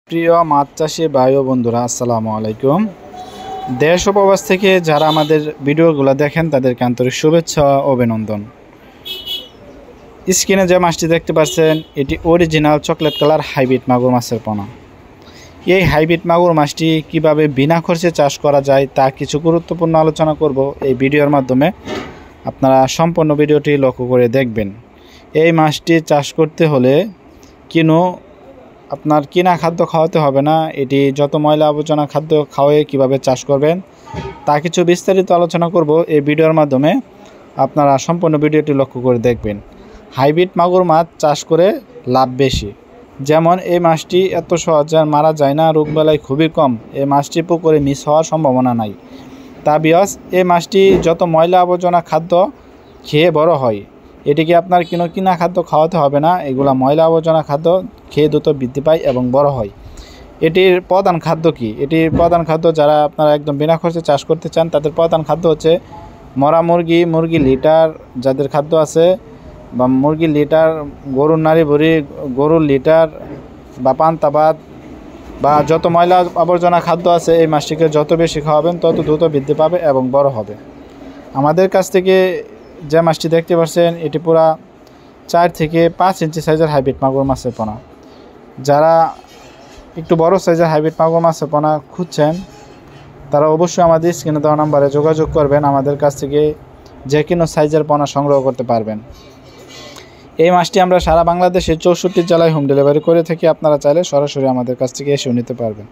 প্রিয় মাছ চাষী ভাই ও বন্ধুরা, আসসালামু আলাইকুম। দেশ ও প্রবাস থেকে যারা আমাদের ভিডিওগুলো দেখেন তাদেরকে আন্তরিক শুভেচ্ছা ও অভিনন্দন। স্ক্রিনে যে মাছটি দেখতে পাচ্ছেন এটি অরিজিনাল চকলেট কালার হাইব্রিড মাগুর মাছের পোনা। এই হাইব্রিড মাগুর মাছটি কিভাবে বিনা খরচে চাষ করা যায় তা কিছু গুরুত্বপূর্ণ আলোচনা করব এই ভিডিওর মাধ্যমে। আপনারা সম্পূর্ণ ভিডিওটি লক্ষ্য করে দেখবেন। এই মাছটি চাষ করতে হলে আপনার কিনা খাদ্য খাওয়াতে হবে না। এটি যত ময়লা আবর্জনা খাদ্য খাওয়ায়ে কিভাবে চাষ করবেন তা কিছু বিস্তারিত আলোচনা করব এই ভিডিওর মাধ্যমে। আপনারা সম্পূর্ণ ভিডিওটি লক্ষ্য করে দেখবেন। হাইব্রিড মাগুর মাছ চাষ করে লাভ বেশি। যেমন এই মাছটি এত সহজে মারা যায় না, রোগবালাই খুবই কম। এই মাছটি পুকুরে মিস হওয়ার সম্ভাবনা নাই। তা বিয়স, এই মাছটি যত ময়লা আবর্জনা খাদ্য খেয়ে বড় হয়। এটিকে আপনার কিনা খাদ্য খাওয়াতে হবে না। এগুলা ময়লা আবর্জনা খাদ্য খেয়ে দ্রুত বৃদ্ধি পায় এবং বড় হয়। এটির প্রধান খাদ্য কি? এটির প্রধান খাদ্য, যারা আপনারা একদম বিনা খরচে চাষ করতে চান তাদের প্রধান খাদ্য হচ্ছে মরা মুরগি লিটার যাদের খাদ্য আছে, বা মুরগির লিটার, গরুর নাড়ি ভুড়ি, গরুর লিটার বা পান্তা ভাত বা যত ময়লা আবর্জনা খাদ্য আছে এই মাছটিকে যত বেশি খাওয়াবেন তত দ্রুত বৃদ্ধি পাবে এবং বড় হবে। আমাদের কাছ থেকে যে মাছটি দেখতে পাচ্ছেন এটি পুরা 4 থেকে 5 ইঞ্চি সাইজের হাইব্রিড মাগুর মাছের পোনা। যারা একটু বড় সাইজের হাইব্রিড মাগুর মাছের পোনা খুঁজছেন তারা অবশ্যই আমাদের স্ক্রিনে দেওয়া নাম্বারে যোগাযোগ করবেন। আমাদের কাছ থেকে যে কোনো সাইজের পোনা সংগ্রহ করতে পারবেন। এই মাছটি আমরা সারা বাংলাদেশে 64 জেলায় হোম ডেলিভারি করে থাকি। আপনারা চাইলে সরাসরি আমাদের কাছ থেকে এসেও নিতে পারবেন।